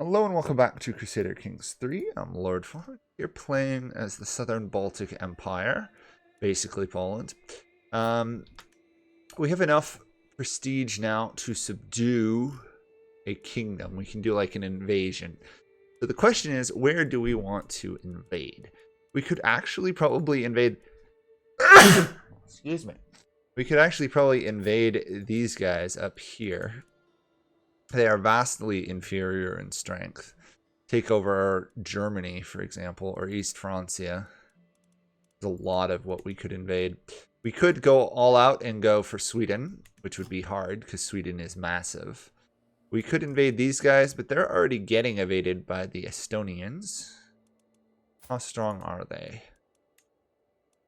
Hello and welcome back to Crusader Kings 3. I'm Lord Forwind. You're playing as the Southern Baltic Empire, basically Poland. We have enough prestige now to subdue a kingdom. We can do like an invasion. So the question is, where do we want to invade? We could actually probably invade... Excuse me. We could actually probably invade these guys up here. They are vastly inferior in strength. Take over Germany, for example, or East Francia. There's a lot of what we could invade. We could go all out and go for Sweden, which would be hard because Sweden is massive. We could invade these guys, but they're already getting invaded by the Estonians. How strong are they?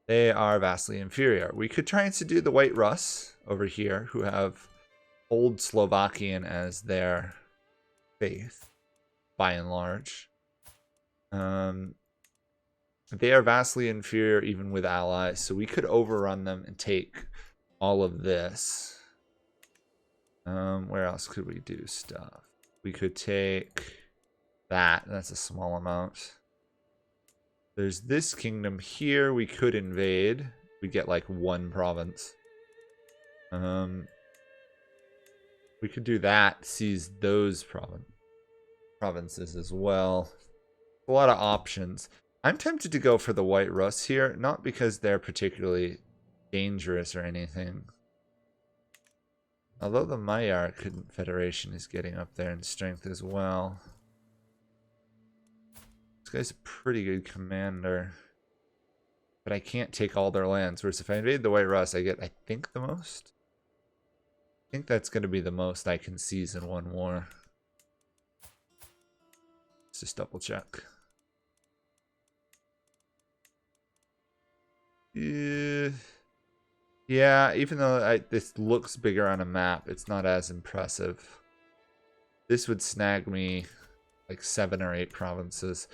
They are vastly inferior. We could try and subdue the White Russ over here, who have Old Slovakian as their faith, by and large. They are vastly inferior even with allies, so we could overrun them and take all of this. Where else could we do stuff? We could take that. That's a small amount. There's this kingdom here we could invade. We get like one province. We could do that, seize those provinces as well. A lot of options. I'm tempted to go for the White Russ here, not because they're particularly dangerous or anything. Although the Magyar Confederation is getting up there in strength as well. This guy's a pretty good commander. But I can't take all their lands. Whereas if I invade the White Russ, I get, I think, the most. I think that's going to be the most I can seize in one war. Let's just double check. Yeah, even though this looks bigger on a map, it's not as impressive. This would snag me like 7 or 8 provinces.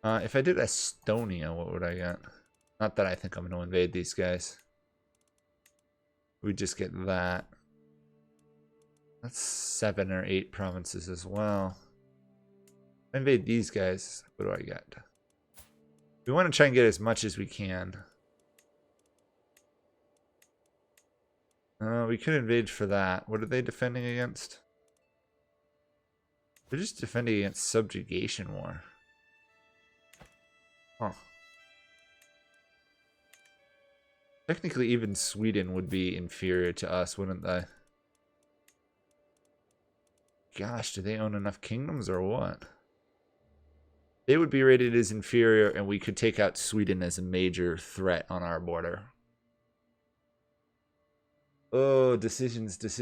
If I did Estonia, what would I get? Not that I think I'm going to invade these guys. We'd just get that. That's 7 or 8 provinces as well. If I invade these guys, what do I get? We want to try and get as much as we can. We could invade for that. What are they defending against? They're just defending against subjugation war. Huh. Technically, even Sweden would be inferior to us, wouldn't they? Gosh, do they own enough kingdoms or what? They would be rated as inferior, and we could take out Sweden as a major threat on our border. Oh, decisions. These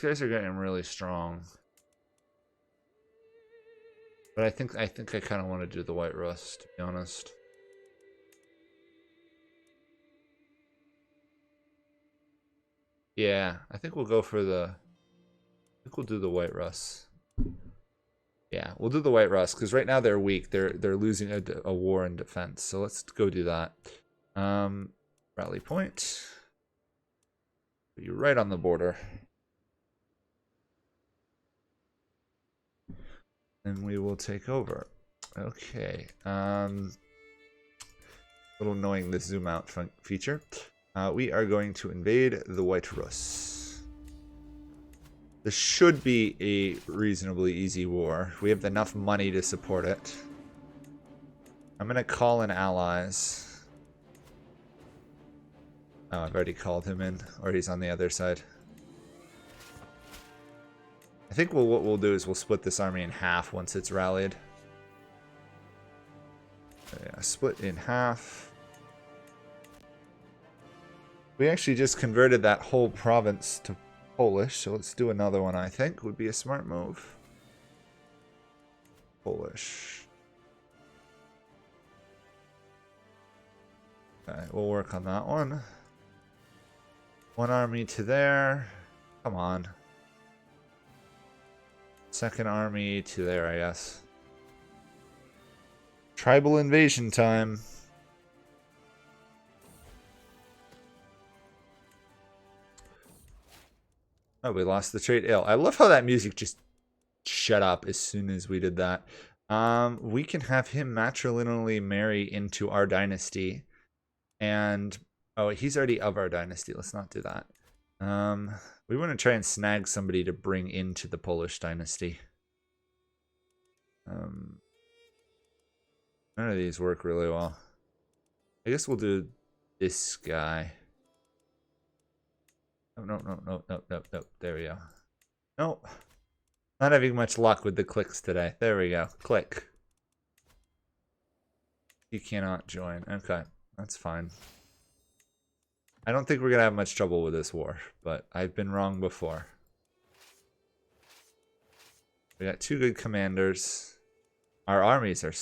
guys are getting really strong. But I think I kind of want to do the White Russ, to be honest. Yeah, I think we'll go for the... I think we'll do the White Russ. Yeah, we'll do the White Russ, because right now they're weak. They're losing a war in defense. So let's go do that. Rally point. Put you right on the border. And we will take over. Okay. Little annoying, this zoom out feature. We are going to invade the White Russ. This should be a reasonably easy war. We have enough money to support it. I'm going to call in allies. Oh, I've already called him in, or he's on the other side. I think what we'll do is we'll split this army in half once it's rallied. Yeah, split in half. We actually just converted that whole province to Polish, so let's do another one, I think. Would be a smart move. Polish. Okay, we'll work on that one. One army to there. Come on. Second army to there, I guess. Tribal invasion time. Oh, we lost the trade ill. I love how that music just shut up as soon as we did that. We can have him matrilineally marry into our dynasty. And, oh, he's already of our dynasty. Let's not do that. We want to try and snag somebody to bring into the Polish dynasty. None of these work really well. I guess we'll do this guy. No. There we go. Nope. Not having much luck with the clicks today. There we go. Click. He cannot join. Okay, that's fine. I don't think we're going to have much trouble with this war, but I've been wrong before. We got 2 good commanders. Our armies are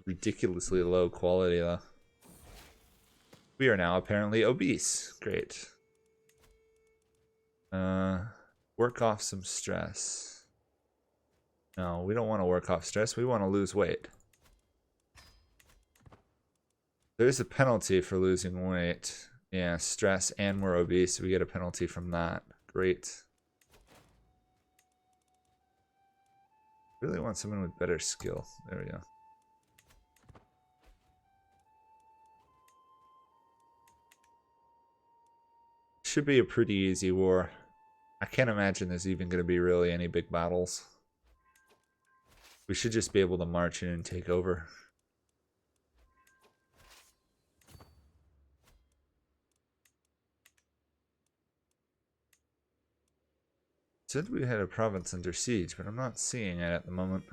ridiculously low quality, though. We are now apparently obese. Great. Work off some stress. No, we don't want to work off stress. We want to lose weight. There's a penalty for losing weight. Yeah, stress, and we're obese. We get a penalty from that. Great. Really want someone with better skill. There we go. Should be a pretty easy war. I can't imagine there's even going to be really any big battles. We should just be able to march in and take over. Said we had a province under siege, but I'm not seeing it at the moment.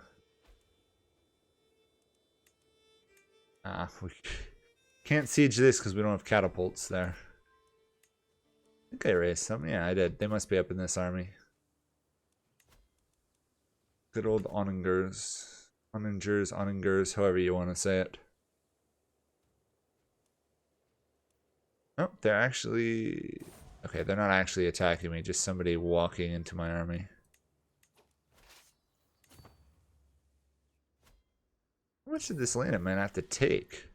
We can't siege this because we don't have catapults there. I think I raised some. Yeah, I did. They must be up in this army. Good old Oningers. Oningers, however you want to say it. Oh, they're actually... Okay, they're not actually attacking me, just somebody walking into my army. How much did this land man have to take?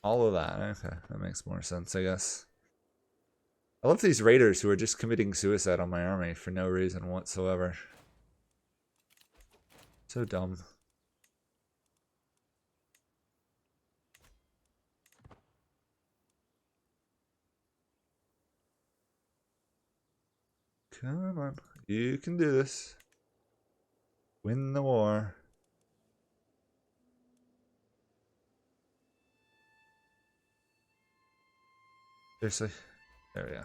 All of that. Okay, that makes more sense, I guess. I love these raiders who are just committing suicide on my army for no reason whatsoever. So dumb. Come on, you can do this. Win the war. Seriously? There we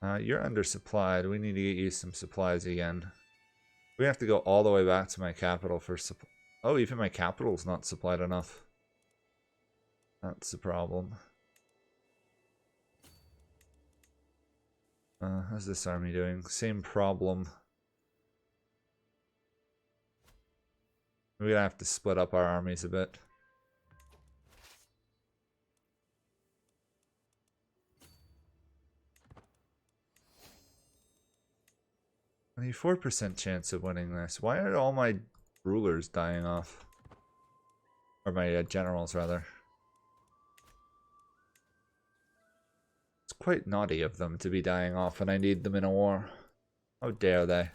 go. You're undersupplied. We need to get you some supplies again. We have to go all the way back to my capital for supply. Oh, even my capital's not supplied enough. That's the problem. How's this army doing? Same problem. We're gonna have to split up our armies a bit. Only 4% chance of winning this. Why are all my rulers dying off? Or my generals, rather. It's quite naughty of them to be dying off when I need them in a war. How dare they?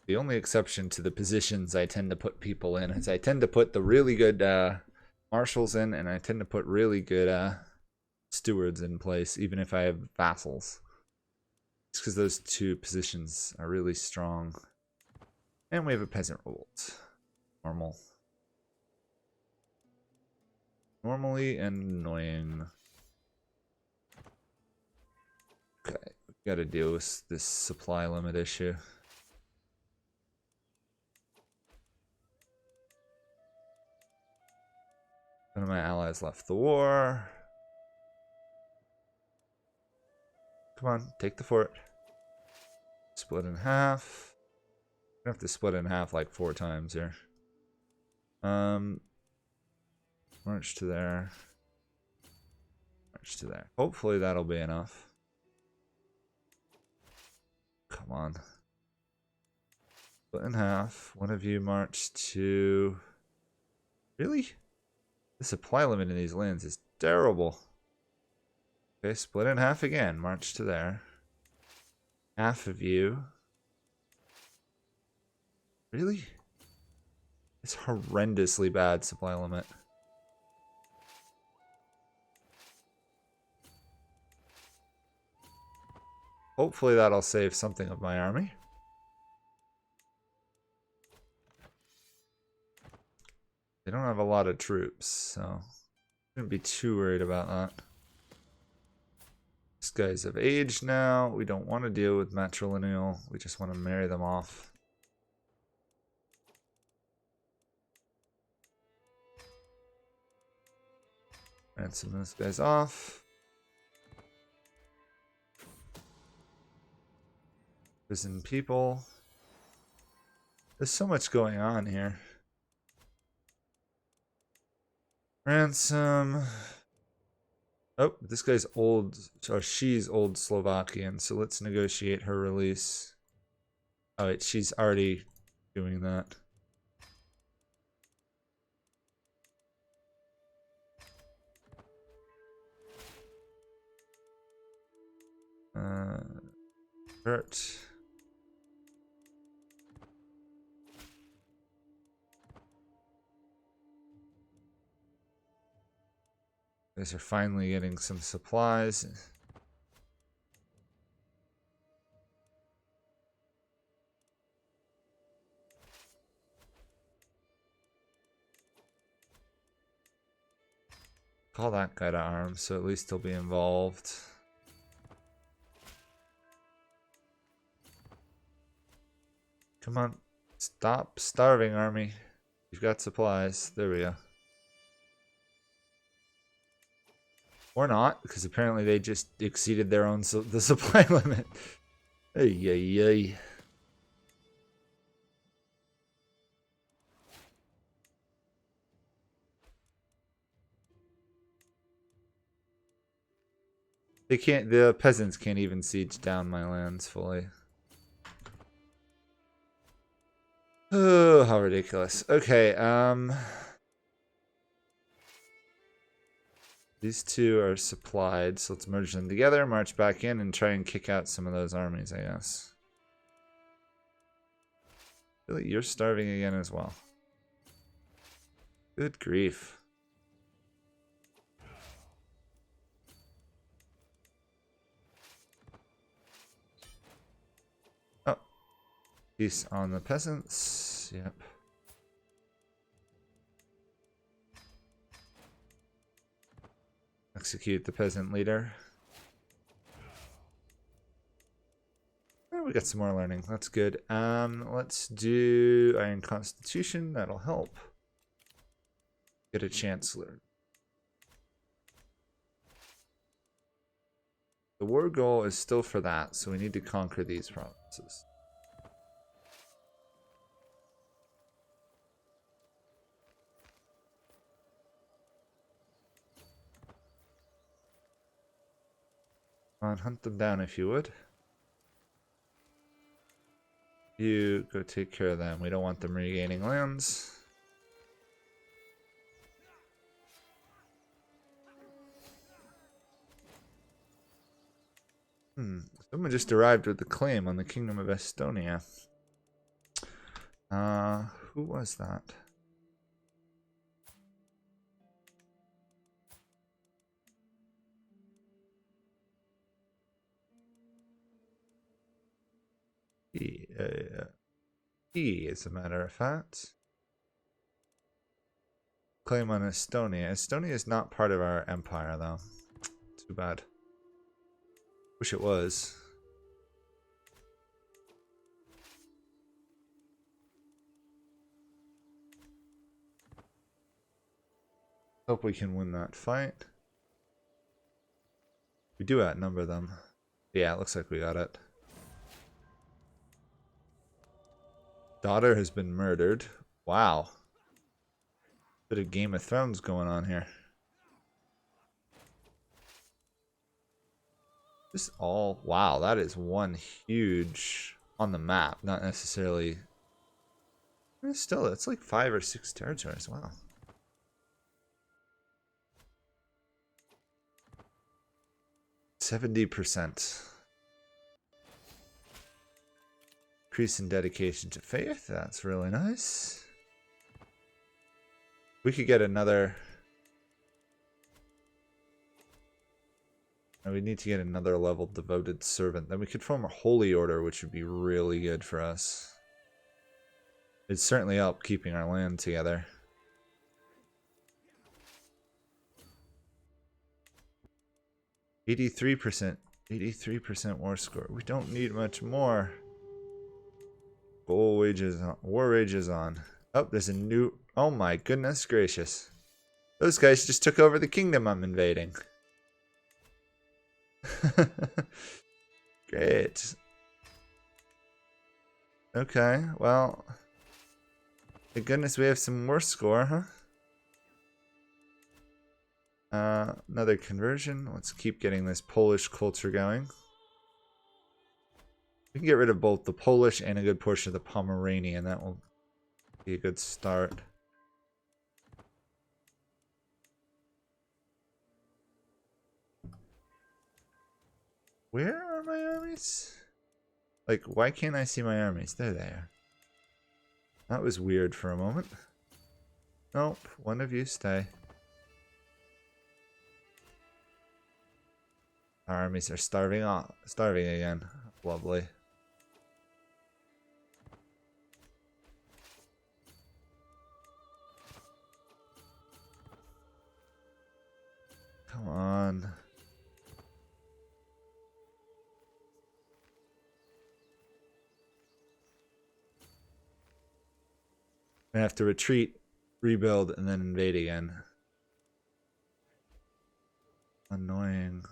The only exception to the positions I tend to put people in is I tend to put the really good marshals in, and I tend to put really good stewards in place, even if I have vassals. It's because those 2 positions are really strong. And we have a peasant revolt. Normal. Normally annoying. Okay, we've got to deal with this supply limit issue. None of my allies left the war. Come on, take the fort. Split in half. We have to split in half like 4 times here. March to there. March to there. Hopefully that'll be enough. Come on. Split in half. One of you march to... Really? The supply limit in these lands is terrible. Okay, split in half again. March to there. Half of you. Really? It's horrendously bad supply limit. Hopefully that'll save something of my army. They don't have a lot of troops, so shouldn't be too worried about that. These guys have aged now. We don't want to deal with matrilineal. We just want to marry them off. Ransom those guys off. Prison people. There's so much going on here. Ransom. Oh, this guy's old, or she's old Slovakian, so let's negotiate her release. Oh, wait, she's already doing that. Hurt. Guys are finally getting some supplies. Call that guy to arms, so at least he'll be involved. Come on, stop starving, army. You've got supplies. There we go. Or not, because apparently they just exceeded their own the supply limit. Ay, ay, ay. They can't. The peasants can't even siege down my lands fully. Oh, how ridiculous. Okay, these two are supplied, so let's merge them together, march back in, and try and kick out some of those armies, I guess. Really, you're starving again as well. Good grief. Oh. Peace on the peasants. Yep. Execute the peasant leader. Oh, we got some more learning. That's good. Let's do Iron Constitution. That'll help. Get a chancellor. The war goal is still for that, so we need to conquer these provinces. Come on, hunt them down if you would. You go take care of them. We don't want them regaining lands. Someone just arrived with the claim on the Kingdom of Estonia. Who was that? He, as a matter of fact. Claim on Estonia. Estonia is not part of our empire, though. Too bad. Wish it was. Hope we can win that fight. We do outnumber them. Yeah, it looks like we got it. Daughter has been murdered. Wow. Bit of Game of Thrones going on here. Just all, wow, that is one huge on the map, not necessarily. Still, it's like 5 or 6 territories. Wow. 70%. Increase in dedication to faith. That's really nice. We could get another. We need to get another level devoted servant. Then we could form a holy order, which would be really good for us. It'd certainly help keeping our land together. %, 83% war score. We don't need much more. Goal wages on. War wages on. Oh, there's a new. Oh my goodness gracious! Those guys just took over the kingdom I'm invading. Great. Okay, well. Thank goodness we have some war score, huh? Another conversion. Let's keep getting this Polish culture going. We can get rid of both the Polish and a good portion of the Pomeranian. That will be a good start. Where are my armies? Like, why can't I see my armies? There they are. That was weird for a moment. Nope, one of you stay. Our armies are starving again. Lovely. Come on. I have to retreat, rebuild, and then invade again. Annoying.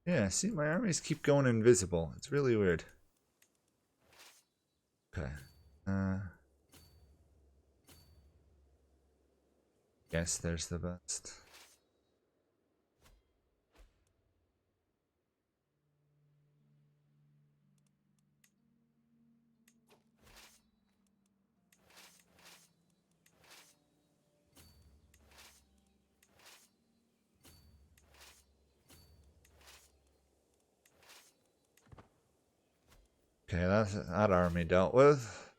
Yeah, see, my armies keep going invisible. It's really weird. Okay. Guess there's the best. Okay, that's that army dealt with.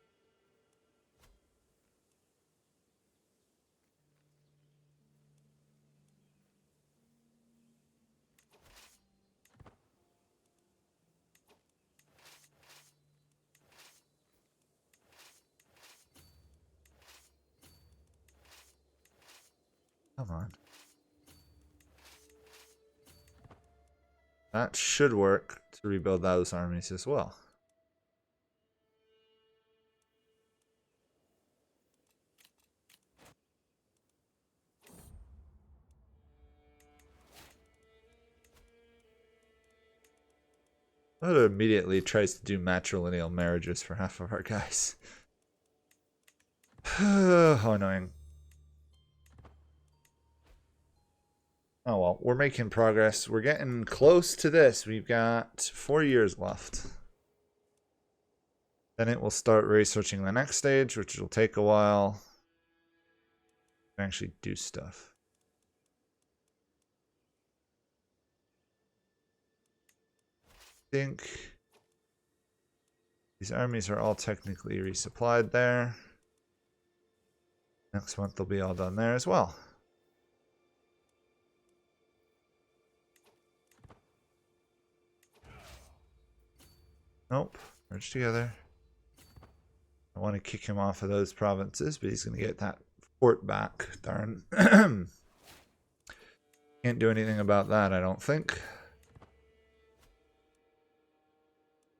Come on. That should work to rebuild those armies as well. That immediately tries to do matrilineal marriages for half of our guys. How annoying. Oh well, we're making progress. We're getting close to this. We've got 4 years left. Then it will start researching the next stage, which will take a while. Actually do stuff. I think these armies are all technically resupplied there. Next month they'll be all done there as well. Nope, merge together. I want to kick him off of those provinces, but he's going to get that fort back. Darn. Can't do anything about that, I don't think.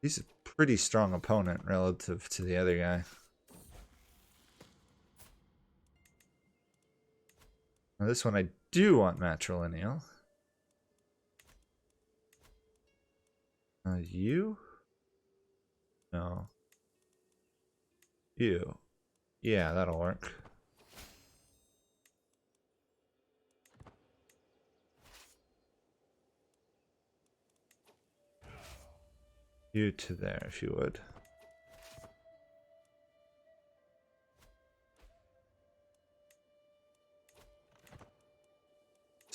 He's a pretty strong opponent relative to the other guy. Now this one I do want matrilineal. You? No. You. Yeah, that'll work. You to there, if you would.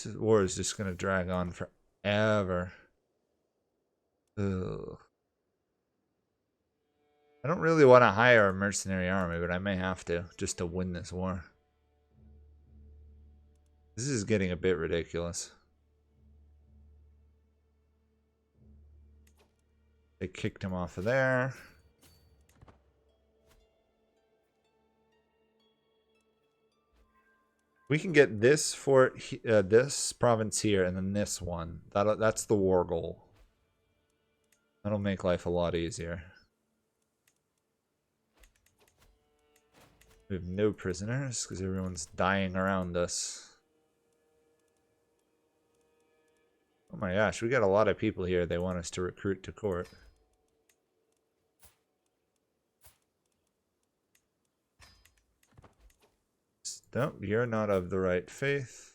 This war is just gonna drag on forever. Ugh. I don't really want to hire a mercenary army, but I may have to, just to win this war. This is getting a bit ridiculous. They kicked him off of there. We can get this fort, this province here, and then this one. That's the war goal. That'll make life a lot easier. We have no prisoners because everyone's dying around us. Oh my gosh, we got a lot of people here they want us to recruit to court. Nope, you're not of the right faith.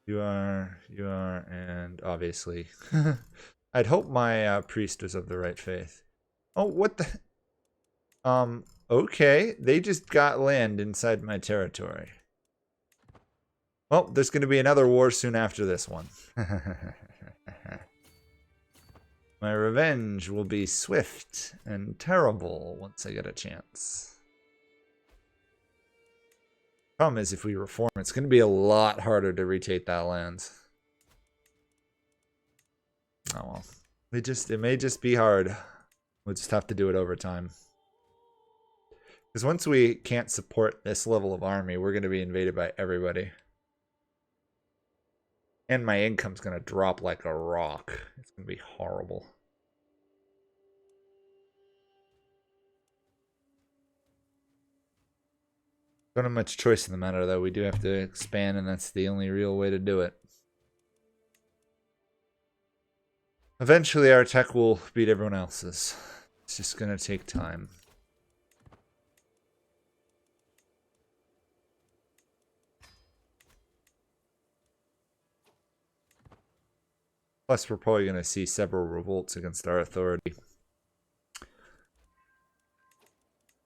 You are, and obviously. I'd hope my priest was of the right faith. Oh, what the? Okay, they just got land inside my territory. Well, there's going to be another war soon after this one. My revenge will be swift and terrible once I get a chance. Problem is, if we reform, it's going to be a lot harder to retake that land. Oh well. It may just be hard. We'll just have to do it over time. Because once we can't support this level of army, we're going to be invaded by everybody. And my income's going to drop like a rock. It's going to be horrible. Don't have much choice in the matter, though. We do have to expand, and that's the only real way to do it. Eventually, our tech will beat everyone else's. It's just going to take time. Plus, we're probably going to see several revolts against our authority.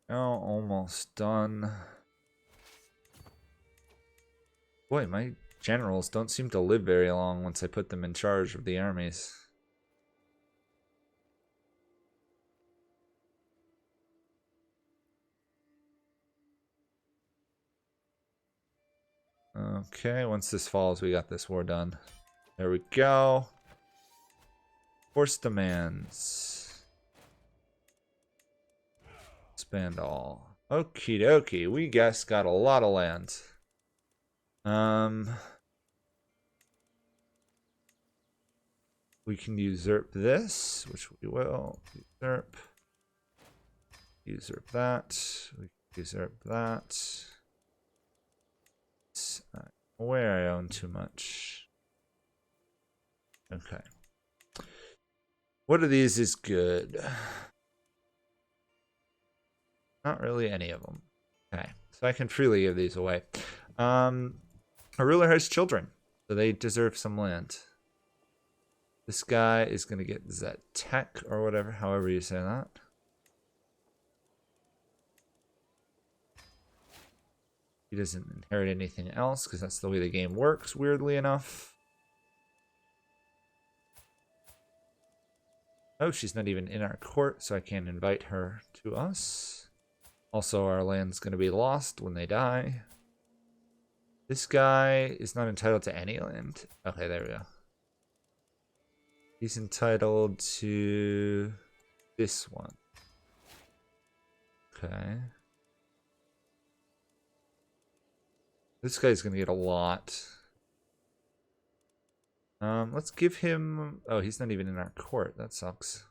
Oh, almost done. Boy, my generals don't seem to live very long once I put them in charge of the armies. Okay, once this falls, we got this war done. There we go. Force demands. Spend all. Okie dokie, we guess got a lot of land. We can usurp this, which we will. Usurp. Usurp that. We can usurp that. Where I own too much. Okay. What of these is good? Not really any of them. Okay, so I can freely give these away. A ruler has children, so they deserve some land. This guy is going to get tech or whatever, however you say that. He doesn't inherit anything else because that's the way the game works, weirdly enough. Oh, she's not even in our court, so I can't invite her to us. Also, our land's going to be lost when they die. This guy is not entitled to any land. Okay, there we go. He's entitled to this one. Okay. This guy's going to get a lot. Let's give him... Oh, he's not even in our court. That sucks.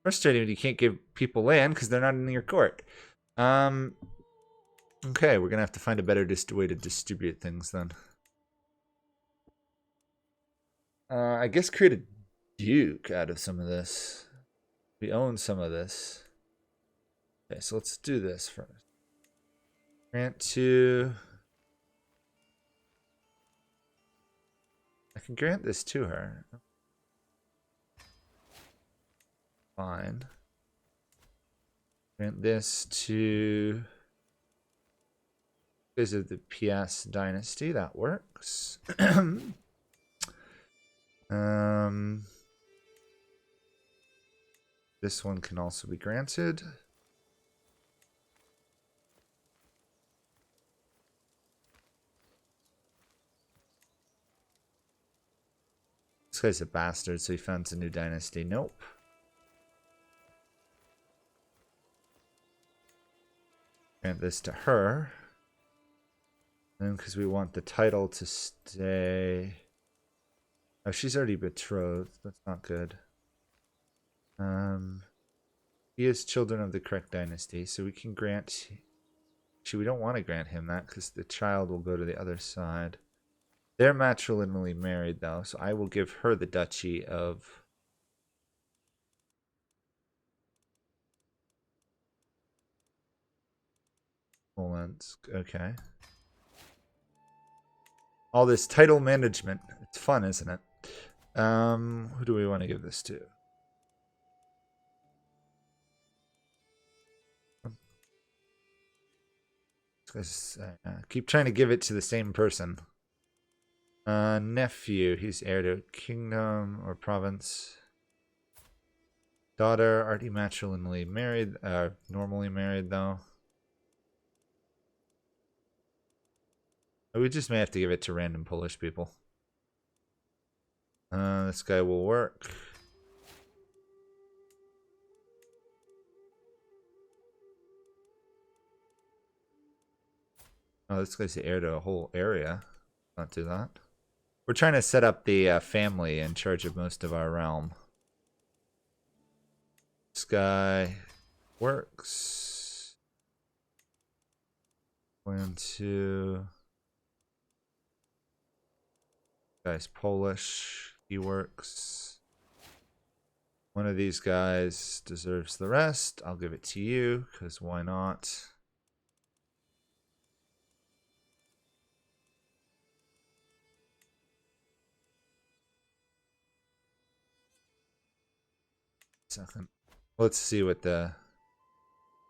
Frustrating when you can't give people land because they're not in your court. Okay, we're going to have to find a better way to distribute things then. I guess create a duke out of some of this. We own some of this. Okay, so let's do this first. Grant to... I can grant this to her. Fine. Grant this to... Because of the Piast dynasty, that works. This one can also be granted. This guy's a bastard, so he founds a new dynasty. Nope. Grant this to her. And because we want the title to stay. Oh, she's already betrothed. That's not good. He is children of the correct dynasty, so we can grant. Actually, we don't want to grant him that because the child will go to the other side. They're matrilineally married, though, so I will give her the duchy of. Smolensk. Okay. All this title management. It's fun, isn't it? Who do we want to give this to? Keep trying to give it to the same person. Nephew. He's heir to kingdom or province. Daughter. Already matrilineally married. Normally married, though. We just may have to give it to random Polish people. This guy will work. Oh, this guy's the heir to a whole area. Not do that. We're trying to set up the family in charge of most of our realm. This guy works. Plan to. Guy's Polish. He works. One of these guys deserves the rest. I'll give it to you, because why not? Second. Let's see what the...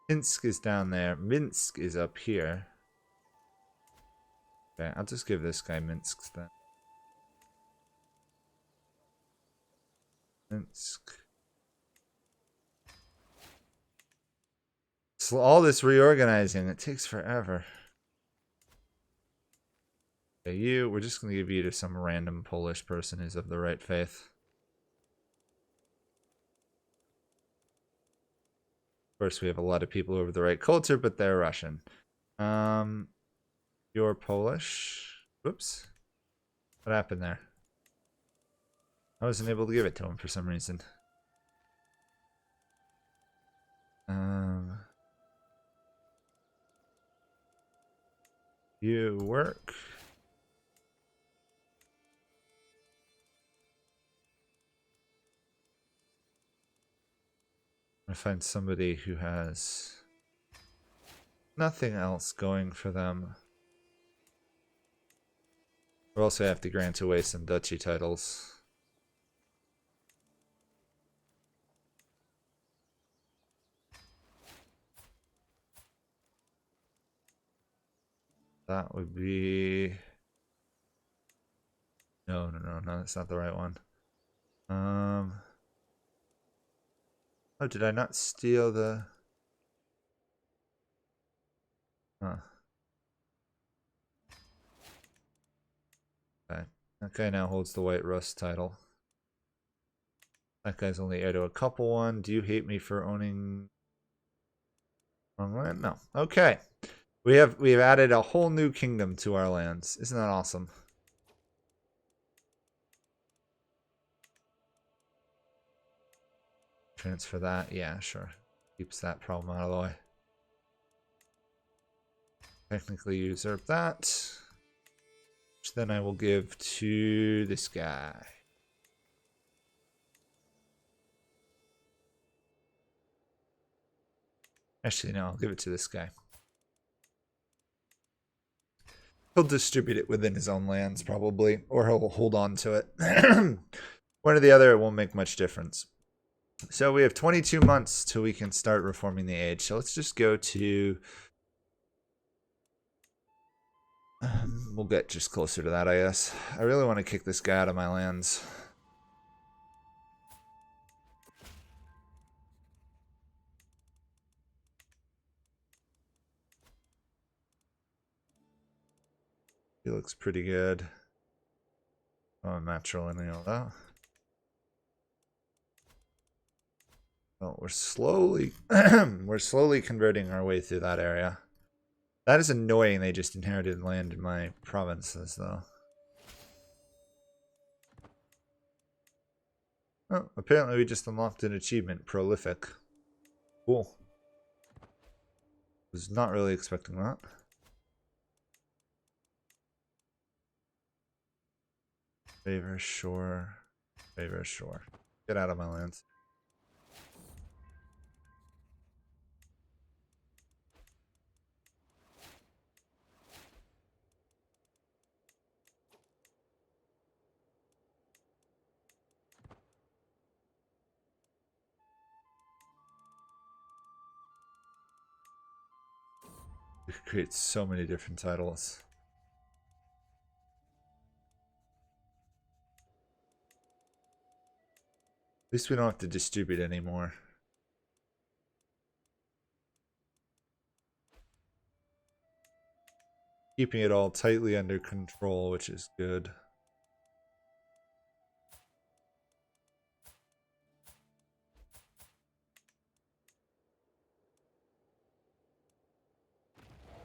Minsk is down there. Minsk is up here. Okay, I'll just give this guy Minsk then. Minsk. So all this reorganizing, it takes forever. Okay, we're just going to give you to some random Polish person who's of the right faith. Of course, we have a lot of people over the right culture, but they're Russian. You're Polish. Whoops. What happened there? I wasn't able to give it to him for some reason. You work. I'm gonna find somebody who has nothing else going for them. We also have to grant away some duchy titles. That would be... No, that's not the right one. Oh, did I not steal the... Huh. Okay. That guy now holds the White Rus title. That guy's only heir to a couple one. Do you hate me for owning... wrong land? No. Okay. We've added a whole new kingdom to our lands. Isn't that awesome? Transfer that. Yeah, sure. Keeps that problem out of the way. Technically usurp that. Which then I will give to this guy. Actually, no, I'll give it to this guy. He'll distribute it within his own lands, probably. Or he'll hold on to it. One or the other, it won't make much difference. So we have 22 months till we can start reforming the age. So let's just go to We'll get just closer to that, I guess. I really want to kick this guy out of my lands. He looks pretty good. Oh, matrilineal though. Oh, we're slowly we're slowly converting our way through that area. That is annoying. They just inherited land in my provinces though. Oh, apparently we just unlocked an achievement, prolific. Cool. Was not really expecting that. Favor shore. Favor shore. Get out of my lands. We could create so many different titles. At least we don't have to distribute anymore. Keeping it all tightly under control, which is good.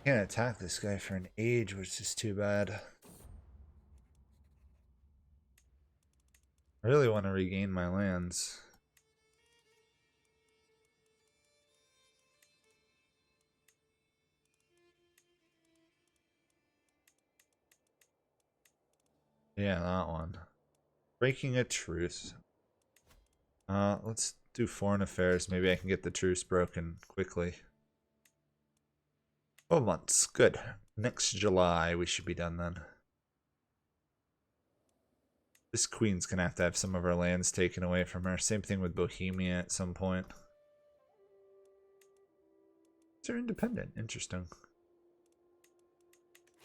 Can't attack this guy for an age, which is too bad. I really want to regain my lands. Yeah, that one. Breaking a truce. Let's do foreign affairs. Maybe I can get the truce broken quickly. 12 months. Good. Next July we should be done then. This queen's gonna have to have some of her lands taken away from her. Same thing with Bohemia at some point. They're independent. Interesting.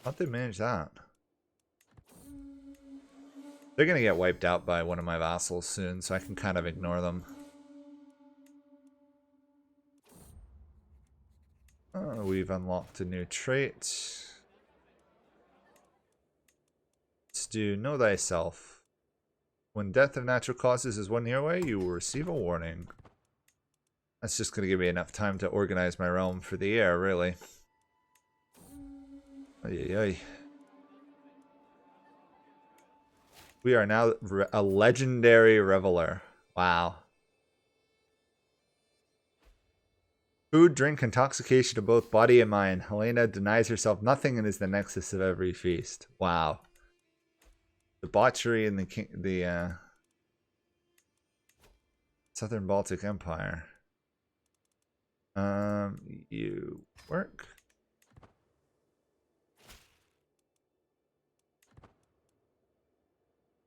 How'd they manage that? They're gonna get wiped out by one of my vassals soon, so I can kind of ignore them. We've unlocked a new trait. Let's do Know Thyself. When death of natural causes is 1 year away, you will receive a warning. That's just going to give me enough time to organize my realm for the year, really. Ay, ay, ay. We are now a legendary reveler. Wow. Food, drink, intoxication of both body and mind. Helena denies herself nothing and is the nexus of every feast. Wow. Debauchery in the Southern Baltic Empire. You work.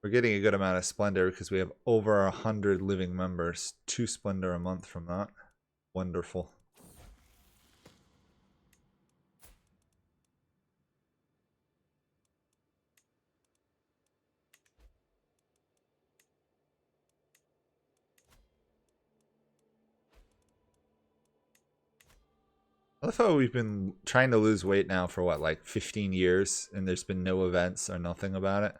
We're getting a good amount of splendor because we have over 100 living members. 2 splendor a month from that. Wonderful. I love how we've been trying to lose weight now for what, like 15 years, and there's been no events or nothing about it.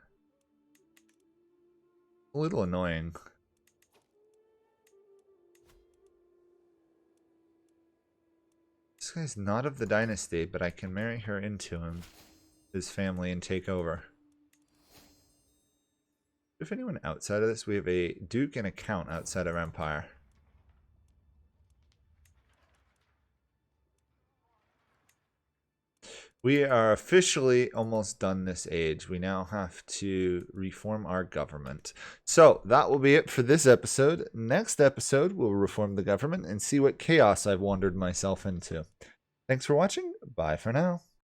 A little annoying. This guy's not of the dynasty, but I can marry her into him, his family, and take over. If anyone outside of this, we have a duke and a count outside of Empire. We are officially almost done this age. We now have to reform our government. So that will be it for this episode. Next episode, we'll reform the government and see what chaos I've wandered myself into. Thanks for watching. Bye for now.